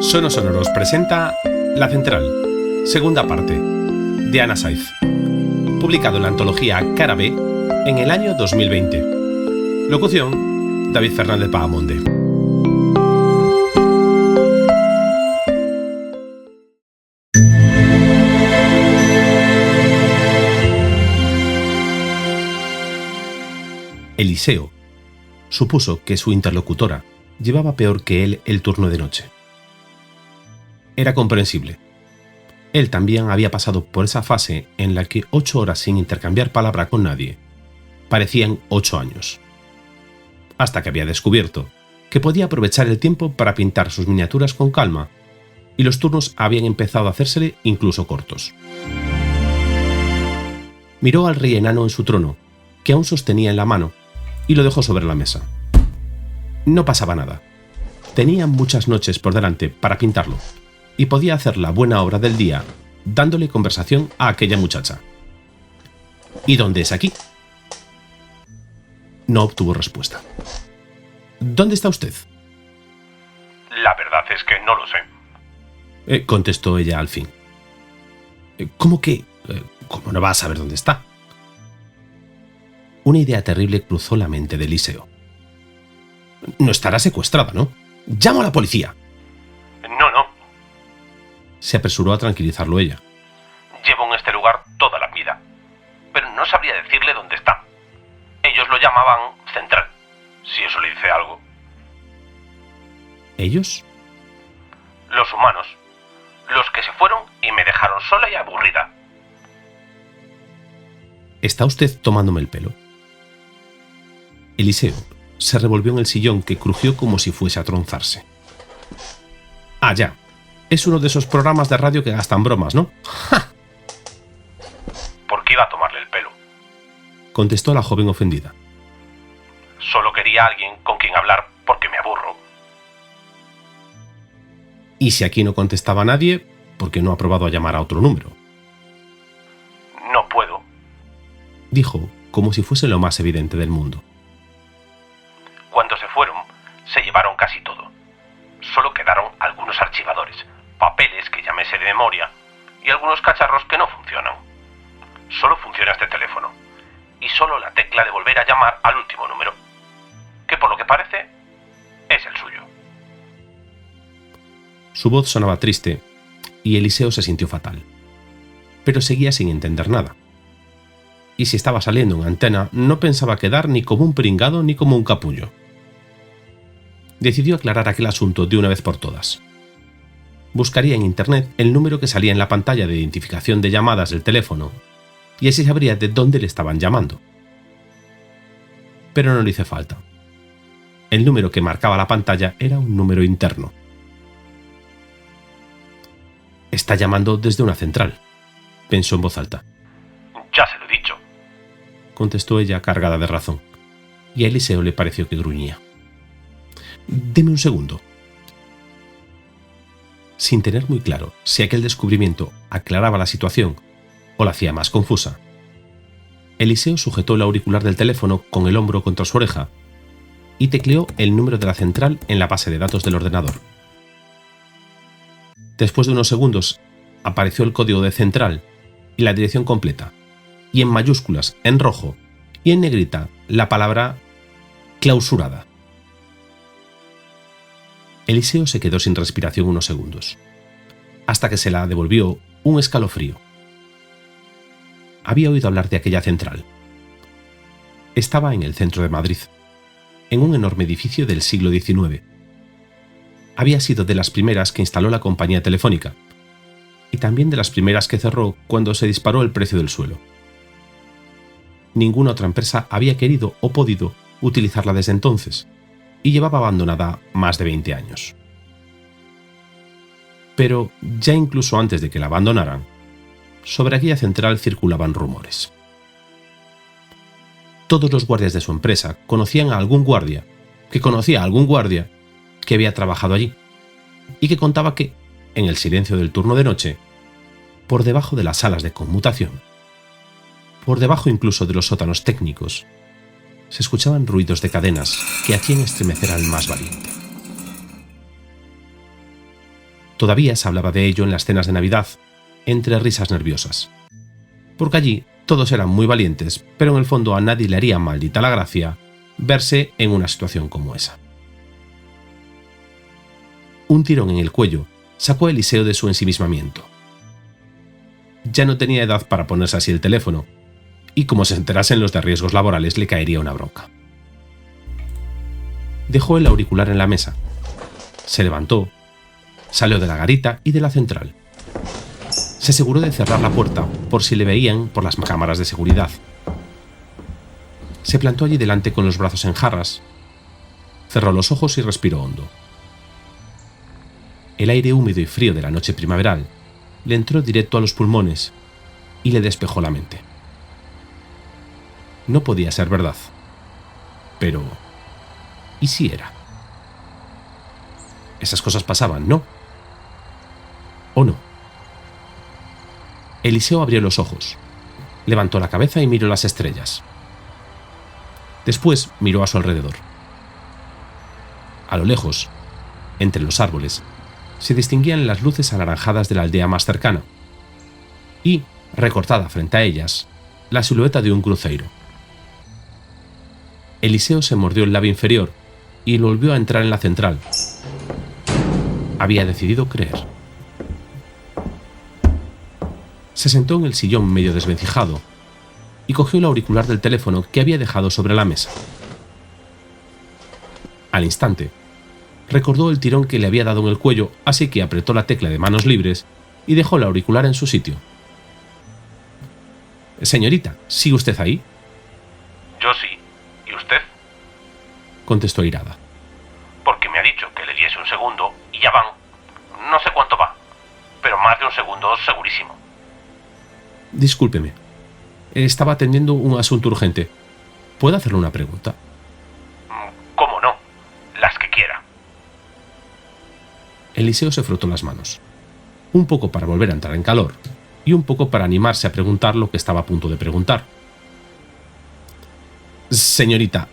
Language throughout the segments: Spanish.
Sonos Sonoros presenta La Central, segunda parte, de Ana Saiz, publicado en la antología Cara B en el año 2020. Locución, David Fernández Pahamonde. Eliseo supuso que su interlocutora llevaba peor que él el turno de noche. Era comprensible. Él también había pasado por esa fase en la que 8 horas sin intercambiar palabra con nadie parecían 8 años. Hasta que había descubierto que podía aprovechar el tiempo para pintar sus miniaturas con calma, y los turnos habían empezado a hacérsele incluso cortos. Miró al rey enano en su trono, que aún sostenía en la mano, y lo dejó sobre la mesa. No pasaba nada. Tenía muchas noches por delante para pintarlo, y podía hacer la buena obra del día dándole conversación a aquella muchacha. ¿Y dónde es aquí? No obtuvo respuesta. ¿Dónde está usted? La verdad es que no lo sé. Contestó ella al fin. ¿Cómo que? ¿Cómo no va a saber dónde está? Una idea terrible cruzó la mente de Eliseo. No estará secuestrada, ¿no? ¡Llamo a la policía! No. Se apresuró a tranquilizarlo ella. Llevo en este lugar toda la vida, pero no sabría decirle dónde está. Ellos lo llamaban Central, si eso le dice algo. ¿Ellos? Los humanos, los que se fueron y me dejaron sola y aburrida. ¿Está usted tomándome el pelo? Eliseo se revolvió en el sillón, que crujió como si fuese a tronzarse. Ah, ya. Es uno de esos programas de radio que gastan bromas, ¿no? ¡Ja! ¿Por qué iba a tomarle el pelo? Contestó la joven ofendida. Solo quería a alguien con quien hablar porque me aburro. Y si aquí no contestaba nadie, ¿por qué no ha probado a llamar a otro número? No puedo, dijo, como si fuese lo más evidente del mundo. Cuando se fueron, se llevaron casi todo. Solo quedaron algunos archivadores, papeles que ya me sé de memoria y algunos cacharros que no funcionan. Solo funciona este teléfono y solo la tecla de volver a llamar al último número, que por lo que parece es el suyo. Su voz sonaba triste y Eliseo se sintió fatal, pero seguía sin entender nada. Y si estaba saliendo en antena, no pensaba quedar ni como un pringado ni como un capullo. Decidió aclarar aquel asunto de una vez por todas. Buscaría en internet el número que salía en la pantalla de identificación de llamadas del teléfono, y así sabría de dónde le estaban llamando. Pero no le hizo falta. El número que marcaba la pantalla era un número interno. Está llamando desde una central, pensó en voz alta. Ya se lo he dicho, contestó ella cargada de razón, y a Eliseo le pareció que gruñía. Deme un segundo. Sin tener muy claro si aquel descubrimiento aclaraba la situación o la hacía más confusa, Eliseo sujetó el auricular del teléfono con el hombro contra su oreja y tecleó el número de la central en la base de datos del ordenador. Después de unos segundos apareció el código de central y la dirección completa, y en mayúsculas, en rojo y en negrita, la palabra clausurada. Eliseo se quedó sin respiración unos segundos, hasta que se la devolvió un escalofrío. Había oído hablar de aquella central. Estaba en el centro de Madrid, en un enorme edificio del siglo XIX. Había sido de las primeras que instaló la compañía telefónica, y también de las primeras que cerró cuando se disparó el precio del suelo. Ninguna otra empresa había querido o podido utilizarla desde entonces, y llevaba abandonada más de 20 años. Pero, ya incluso antes de que la abandonaran, sobre aquella central circulaban rumores. Todos los guardias de su empresa conocían a algún guardia, que conocía a algún guardia, que había trabajado allí, y que contaba que, en el silencio del turno de noche, por debajo de las salas de conmutación, por debajo incluso de los sótanos técnicos, se escuchaban ruidos de cadenas que hacían estremecer al más valiente. Todavía se hablaba de ello en las cenas de Navidad, entre risas nerviosas. Porque allí todos eran muy valientes, pero en el fondo a nadie le haría maldita la gracia verse en una situación como esa. Un tirón en el cuello sacó a Eliseo de su ensimismamiento. Ya no tenía edad para ponerse así el teléfono, y como se enterasen los de riesgos laborales le caería una bronca. Dejó el auricular en la mesa, se levantó, salió de la garita y de la central. Se aseguró de cerrar la puerta por si le veían por las cámaras de seguridad. Se plantó allí delante con los brazos en jarras, cerró los ojos y respiró hondo. El aire húmedo y frío de la noche primaveral le entró directo a los pulmones y le despejó la mente. No podía ser verdad, pero ¿y si era? Esas cosas pasaban, ¿no? ¿O no? Eliseo abrió los ojos, levantó la cabeza y miró las estrellas. Después miró a su alrededor. A lo lejos, entre los árboles, se distinguían las luces anaranjadas de la aldea más cercana y, recortada frente a ellas, la silueta de un cruceiro. Eliseo se mordió el labio inferior y volvió a entrar en la central. Había decidido creer. Se sentó en el sillón medio desvencijado y cogió el auricular del teléfono que había dejado sobre la mesa. Al instante, recordó el tirón que le había dado en el cuello, así que apretó la tecla de manos libres y dejó el auricular en su sitio. «Señorita, ¿sigue usted ahí?» Yo sí. ¿Y usted? Contestó irada. Porque me ha dicho que le diese un segundo y ya van. No sé cuánto va, pero más de un segundo segurísimo. Discúlpeme. Estaba atendiendo un asunto urgente. ¿Puedo hacerle una pregunta? ¿Cómo no? Las que quiera. Eliseo se frotó las manos. Un poco para volver a entrar en calor y un poco para animarse a preguntar lo que estaba a punto de preguntar. Señorita,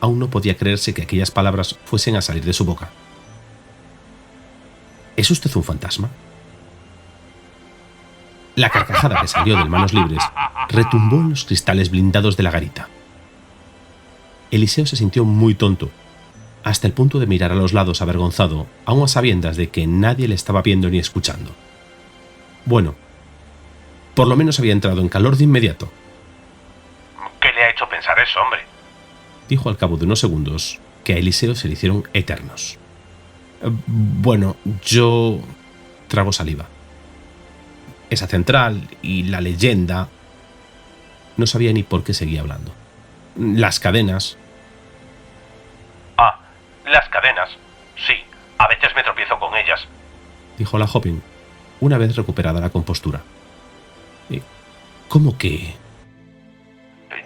aún no podía creerse que aquellas palabras fuesen a salir de su boca. ¿Es usted un fantasma? La carcajada que salió de manos libres retumbó en los cristales blindados de la garita. Eliseo se sintió muy tonto, hasta el punto de mirar a los lados avergonzado, aun a sabiendas de que nadie le estaba viendo ni escuchando. Bueno, por lo menos había entrado en calor de inmediato. ¿Qué le ha hecho pensar eso, hombre? Dijo al cabo de unos segundos que a Eliseo se le hicieron eternos. Bueno, yo... Tragó saliva. Esa central y la leyenda... No sabía ni por qué seguía hablando. Las cadenas... Ah, las cadenas. Sí, a veces me tropiezo con ellas. Dijo la joven, una vez recuperada la compostura. ¿Cómo que...?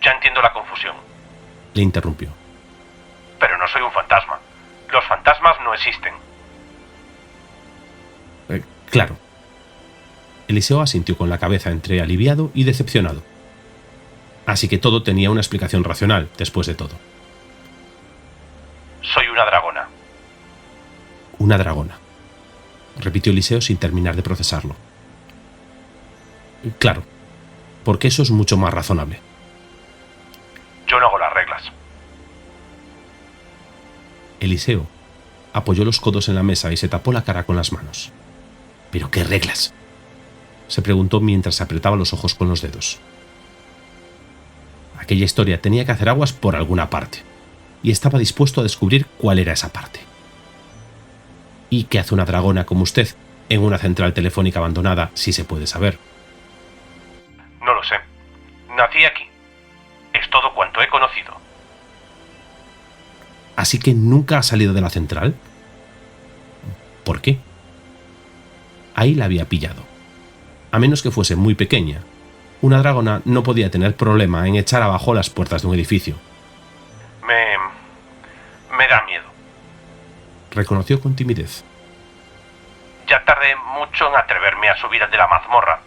Ya entiendo la confusión. Le interrumpió. Pero no soy un fantasma. Los fantasmas no existen. Claro. Eliseo asintió con la cabeza entre aliviado y decepcionado. Así que todo tenía una explicación racional, después de todo. Soy una dragona. Una dragona, repitió Eliseo sin terminar de procesarlo. Claro, porque eso es mucho más razonable. Yo no hago las reglas. Eliseo apoyó los codos en la mesa y se tapó la cara con las manos. ¿Pero qué reglas?, se preguntó mientras se apretaba los ojos con los dedos. Aquella historia tenía que hacer aguas por alguna parte, y estaba dispuesto a descubrir cuál era esa parte. ¿Y qué hace una dragona como usted en una central telefónica abandonada, si se puede saber? No lo sé. Nací aquí. Es todo cuanto he conocido. ¿Así que nunca ha salido de la central? ¿Por qué? Ahí la había pillado. A menos que fuese muy pequeña, una dragona no podía tener problema en echar abajo las puertas de un edificio. Me da miedo. Reconoció con timidez. Ya tardé mucho en atreverme a subir de la mazmorra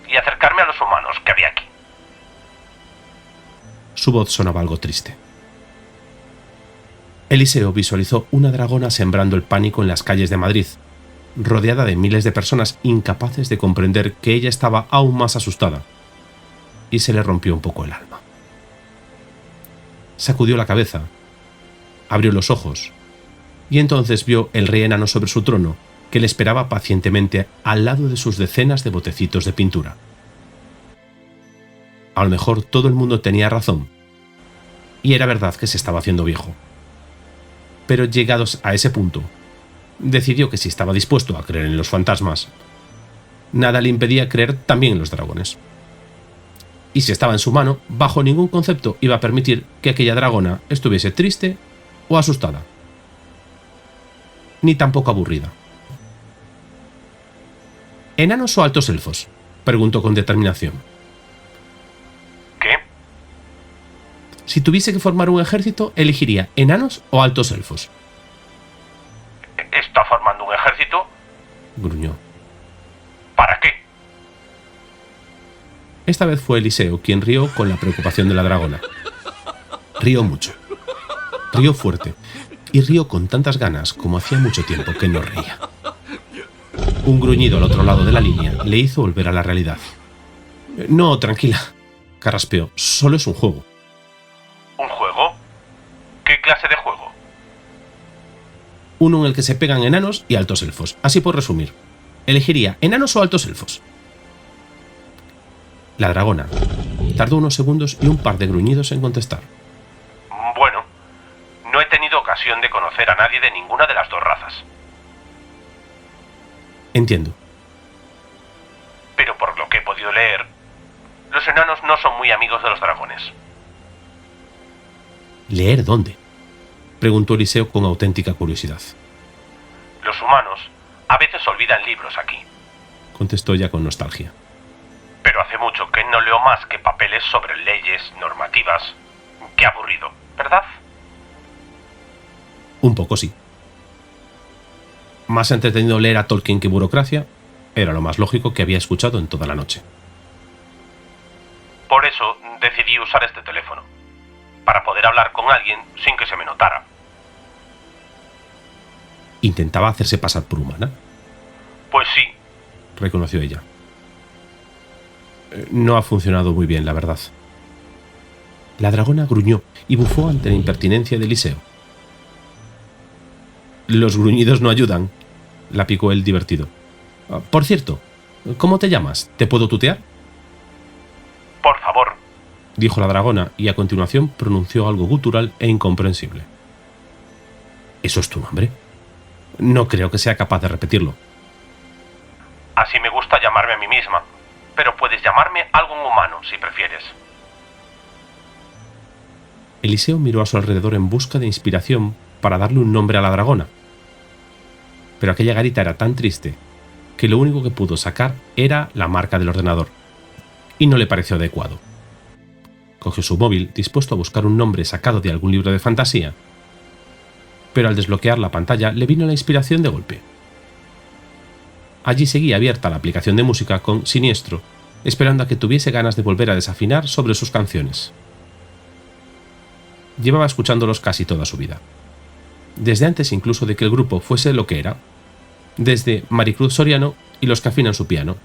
y acercarme a los humanos que había aquí. Su voz sonaba algo triste. Eliseo visualizó una dragona sembrando el pánico en las calles de Madrid, rodeada de miles de personas incapaces de comprender que ella estaba aún más asustada, y se le rompió un poco el alma. Sacudió la cabeza, abrió los ojos, y entonces vio el rey enano sobre su trono, que le esperaba pacientemente al lado de sus decenas de botecitos de pintura. A lo mejor todo el mundo tenía razón, y era verdad que se estaba haciendo viejo. Pero llegados a ese punto, decidió que si estaba dispuesto a creer en los fantasmas, nada le impedía creer también en los dragones. Y si estaba en su mano, bajo ningún concepto iba a permitir que aquella dragona estuviese triste o asustada, ni tampoco aburrida. ¿Enanos o altos elfos?, preguntó con determinación. ¿Qué? Si tuviese que formar un ejército, elegiría enanos o altos elfos. ¿Está formando un ejército? Gruñó. ¿Para qué? Esta vez fue Eliseo quien rió con la preocupación de la dragona. Rió mucho. Rió fuerte. Y rió con tantas ganas como hacía mucho tiempo que no reía. Un gruñido al otro lado de la línea le hizo volver a la realidad. No, tranquila, carraspeó. Solo es un juego. ¿Un juego? ¿Qué clase de juego? Uno en el que se pegan enanos y altos elfos. Así por resumir. Elegiría enanos o altos elfos. La dragona tardó unos segundos y un par de gruñidos en contestar. Bueno, no he tenido ocasión de conocer a nadie de ninguna de las dos razas. Entiendo. Pero por lo que he podido leer, los enanos no son muy amigos de los dragones. ¿Leer dónde?, preguntó Eliseo con auténtica curiosidad. Los humanos a veces olvidan libros aquí. Contestó ella con nostalgia. Pero hace mucho que no leo más que papeles sobre leyes, normativas. Qué aburrido, ¿verdad? Un poco sí. Más entretenido leer a Tolkien que burocracia era lo más lógico que había escuchado en toda la noche. Por eso decidí usar este teléfono, para poder hablar con alguien sin que se me notara. ¿Intentaba hacerse pasar por humana? Pues sí. Reconoció ella. No ha funcionado muy bien, la verdad. La dragona gruñó y bufó ante la impertinencia de Eliseo. Los gruñidos no ayudan, la picó él divertido. Por cierto, ¿cómo te llamas? ¿Te puedo tutear? Por favor, dijo la dragona y a continuación pronunció algo gutural e incomprensible. ¿Eso es tu nombre? No creo que sea capaz de repetirlo. Así me gusta llamarme a mí misma, pero puedes llamarme algún humano si prefieres. Eliseo miró a su alrededor en busca de inspiración para darle un nombre a la dragona. Pero aquella garita era tan triste que lo único que pudo sacar era la marca del ordenador, y no le pareció adecuado. Cogió su móvil dispuesto a buscar un nombre sacado de algún libro de fantasía, pero al desbloquear la pantalla le vino la inspiración de golpe. Allí seguía abierta la aplicación de música con Siniestro, esperando a que tuviese ganas de volver a desafinar sobre sus canciones. Llevaba escuchándolos casi toda su vida. Desde antes incluso de que el grupo fuese lo que era. Desde Maricruz Soriano y los que afinan su piano.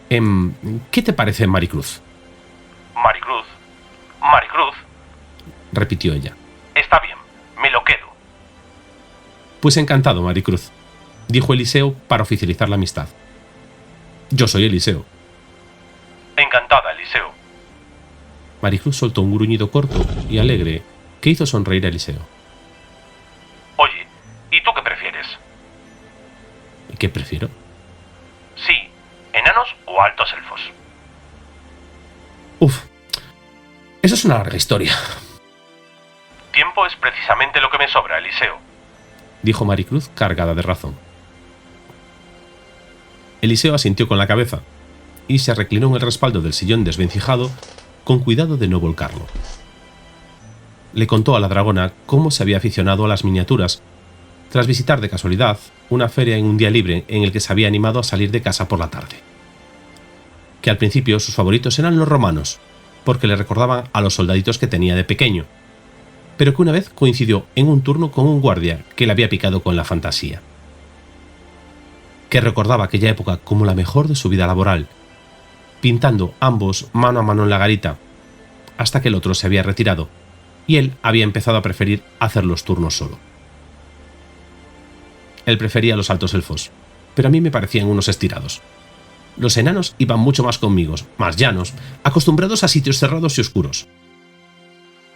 ¿Qué te parece Maricruz? Maricruz. Maricruz. Repitió ella. Está bien, me lo quedo. Pues encantado, Maricruz, dijo Eliseo para oficializar la amistad. Yo soy Eliseo. Encantada, Eliseo. Maricruz soltó un gruñido corto y alegre que hizo sonreír a Eliseo. Oye, ¿y tú qué prefieres? ¿Y qué prefiero? Sí, ¿enanos o altos elfos? Uf, eso es una larga historia. Tiempo es precisamente lo que me sobra, Eliseo, dijo Maricruz cargada de razón. Eliseo asintió con la cabeza y se reclinó en el respaldo del sillón desvencijado con cuidado de no volcarlo. Le contó a la dragona cómo se había aficionado a las miniaturas tras visitar de casualidad una feria en un día libre en el que se había animado a salir de casa por la tarde. Que al principio sus favoritos eran los romanos, porque le recordaban a los soldaditos que tenía de pequeño, pero que una vez coincidió en un turno con un guardia que le había picado con la fantasía. que recordaba aquella época como la mejor de su vida laboral, pintando ambos mano a mano en la garita, hasta que el otro se había retirado y él había empezado a preferir hacer los turnos solo. Él prefería los altos elfos, pero a mí me parecían unos estirados. Los enanos iban mucho más conmigo, más llanos, acostumbrados a sitios cerrados y oscuros.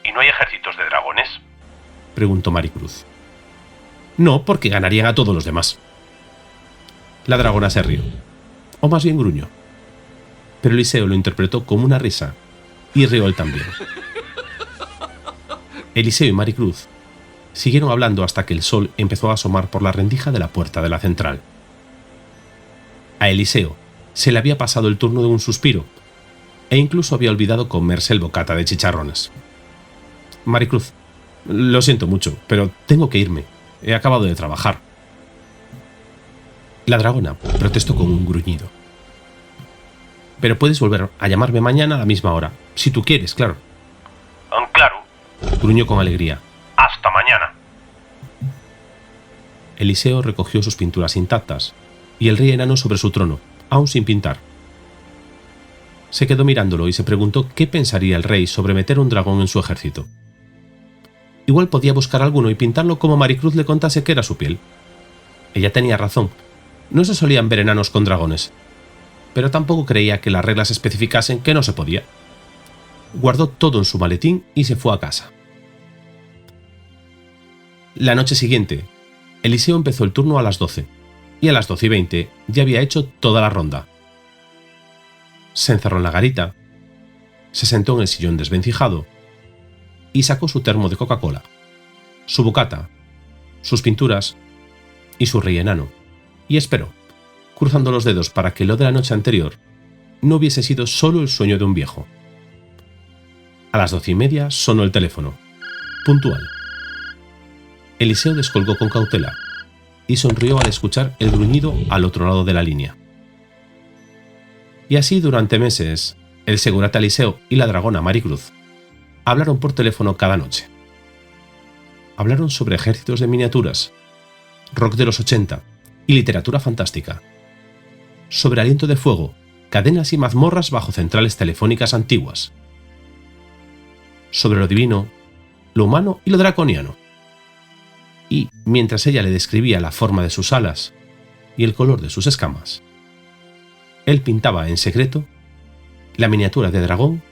¿Y no hay ejércitos de dragones?, preguntó Maricruz. No, porque ganarían a todos los demás. La dragona se rió, o más bien gruñó, pero Eliseo lo interpretó como una risa y rió él también. Eliseo y Maricruz siguieron hablando hasta que el sol empezó a asomar por la rendija de la puerta de la central. A Eliseo se le había pasado el turno de un suspiro e incluso había olvidado comerse el bocata de chicharrones. Maricruz, lo siento mucho, pero tengo que irme. He acabado de trabajar. La dragona protestó con un gruñido. Pero puedes volver a llamarme mañana a la misma hora, si tú quieres, claro. Claro. Gruñó con alegría. Hasta mañana. Eliseo recogió sus pinturas intactas y el rey enano sobre su trono, aún sin pintar. Se quedó mirándolo y se preguntó qué pensaría el rey sobre meter un dragón en su ejército. Igual podía buscar alguno y pintarlo como Maricruz le contase que era su piel. Ella tenía razón. No se solían ver enanos con dragones, pero tampoco creía que las reglas especificasen que no se podía. Guardó todo en su maletín y se fue a casa. La noche siguiente, Eliseo empezó el turno a las 12, y a las 12:20 ya había hecho toda la ronda. Se encerró en la garita, se sentó en el sillón desvencijado y sacó su termo de Coca-Cola, su bocata, sus pinturas y su rey enano, y esperó, cruzando los dedos para que lo de la noche anterior no hubiese sido solo el sueño de un viejo. A las 12:30 sonó el teléfono, puntual. Eliseo descolgó con cautela y sonrió al escuchar el gruñido al otro lado de la línea. Y así durante meses, el segurata Eliseo y la dragona Maricruz hablaron por teléfono cada noche. Hablaron sobre ejércitos de miniaturas, rock de los 80 y literatura fantástica. Sobre aliento de fuego, cadenas y mazmorras bajo centrales telefónicas antiguas. Sobre lo divino, lo humano y lo draconiano. Y, mientras ella le describía la forma de sus alas y el color de sus escamas, él pintaba en secreto la miniatura de dragón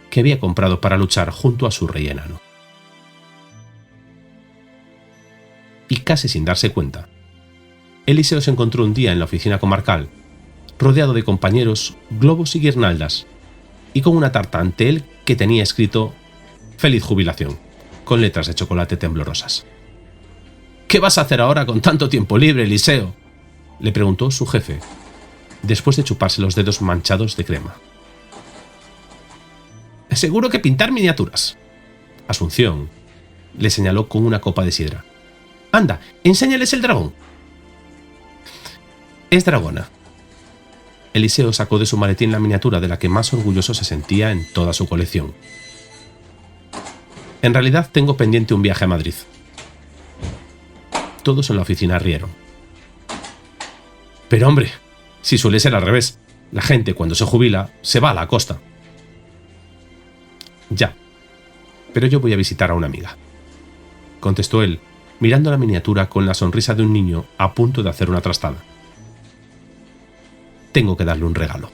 que había comprado para luchar junto a su rey enano. Y casi sin darse cuenta, Eliseo se encontró un día en la oficina comarcal, rodeado de compañeros, globos y guirnaldas, y con una tarta ante él que tenía escrito «Feliz jubilación», con letras de chocolate temblorosas. «¿Qué vas a hacer ahora con tanto tiempo libre, Eliseo?», le preguntó su jefe, después de chuparse los dedos manchados de crema. «Seguro que pintar miniaturas». Asunción le señaló con una copa de sidra. «Anda, enséñales el dragón». «Es dragona». Eliseo sacó de su maletín la miniatura de la que más orgulloso se sentía en toda su colección. «En realidad tengo pendiente un viaje a Madrid». Todos en la oficina rieron. «Pero hombre, si suele ser al revés, la gente cuando se jubila se va a la costa». «Ya, pero yo voy a visitar a una amiga», contestó él, mirando la miniatura con la sonrisa de un niño a punto de hacer una trastada. «Tengo que darle un regalo».